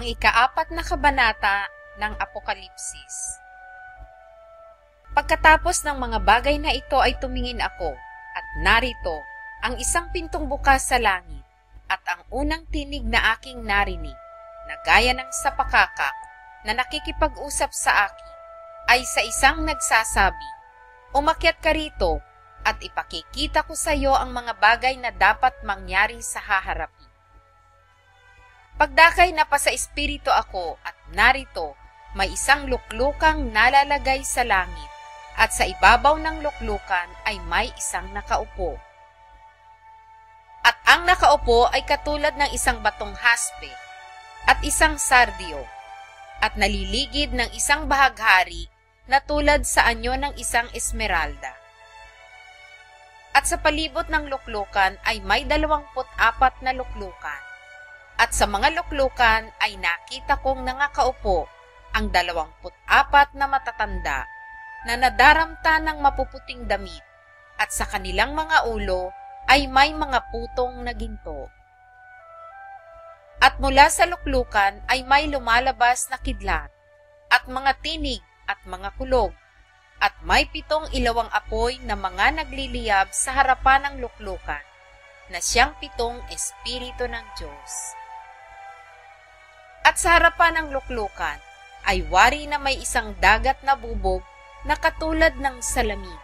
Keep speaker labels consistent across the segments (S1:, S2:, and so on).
S1: Ang ika-4 na kabanata ng Apokalipsis. Pagkatapos ng mga bagay na ito ay tumingin ako, at narito, ang isang pintong bukas sa langit, at ang unang tinig na aking narinig, na gaya ng sapakakak na nakikipag-usap sa akin, ay sa isang nagsasabi, "Umakyat ka rito, at ipakikita ko sa iyo ang mga bagay na dapat mangyari sa haharapin." Pagdakay na pa sa espiritu ako, at narito, may isang luklukang nalalagay sa langit, at sa ibabaw ng luklukan ay may isang nakaupo. At ang nakaupo ay katulad ng isang batong haspe, at isang sardio, at naliligid ng isang bahaghari na tulad sa anyo ng isang esmeralda. At sa palibot ng luklukan ay may 24 na luklukan. At sa mga luklukan ay nakita kong nangakaupo ang 24 na matatanda na nadaramta ng mapuputing damit, at sa kanilang mga ulo ay may mga putong na ginto. At mula sa luklukan ay may lumalabas na kidlat, at mga tinig at mga kulog, at may 7 ilawang apoy na mga nagliliyab sa harapan ng luklukan, na siyang 7 espiritu ng Diyos. At sa harapan ng luklukan ay wari na may isang dagat na bubog na katulad ng salamin,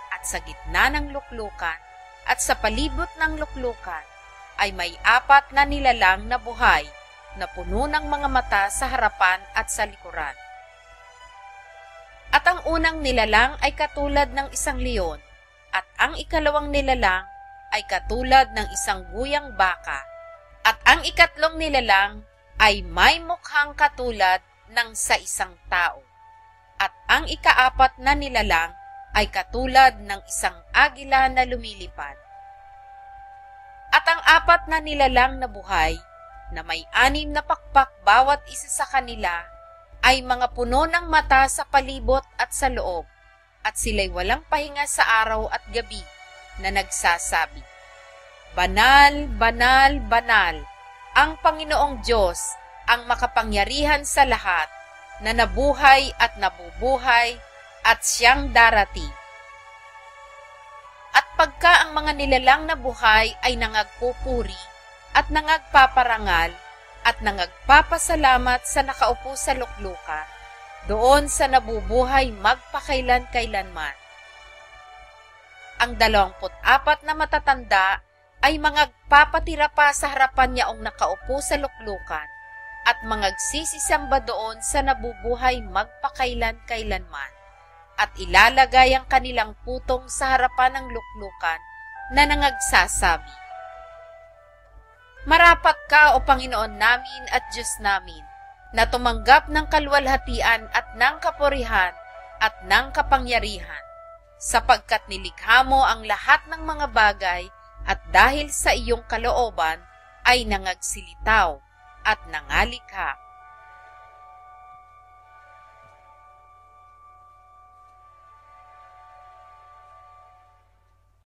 S1: at sa gitna ng luklukan at sa palibot ng luklukan ay may 4 na nilalang na buhay na puno ng mga mata sa harapan at sa likuran. At ang unang nilalang ay katulad ng isang leon, at ang ikalawang nilalang ay katulad ng isang guyang baka, at ang ikatlong nilalang ay may mukhang katulad ng sa isang tao, at ang ika-4 na nilalang ay katulad ng isang agila na lumilipad. At ang 4 na nilalang na buhay, na may 6 na pakpak bawat isa sa kanila, ay mga puno ng mata sa palibot at sa loob, at sila'y walang pahinga sa araw at gabi, na nagsasabi, "Banal, banal, banal, ang Panginoong Diyos, ang makapangyarihan sa lahat, na nabuhay at nabubuhay, at siyang darating." At pagka ang mga nilalang na buhay ay nangagpupuri, at nangagpaparangal, at nangagpapasalamat sa nakaupo sa luklukan, doon sa nabubuhay magpakailan-kailanman. Ang 24 na matatanda ay mangagpapatira pa sa harapan niyaong nakaupo sa luklukan, at mangagsisisamba doon sa nabubuhay magpakailan-kailanman, at ilalagay ang kanilang putong sa harapan ng luklukan na nangagsasabi, "Marapat ka, O Panginoon namin at Diyos namin, na tumanggap ng kaluwalhatian at ng kapurihan at ng kapangyarihan, sapagkat nilikha mo ang lahat ng mga bagay, at dahil sa iyong kalooban ay nangagsilitaw at nangalikha."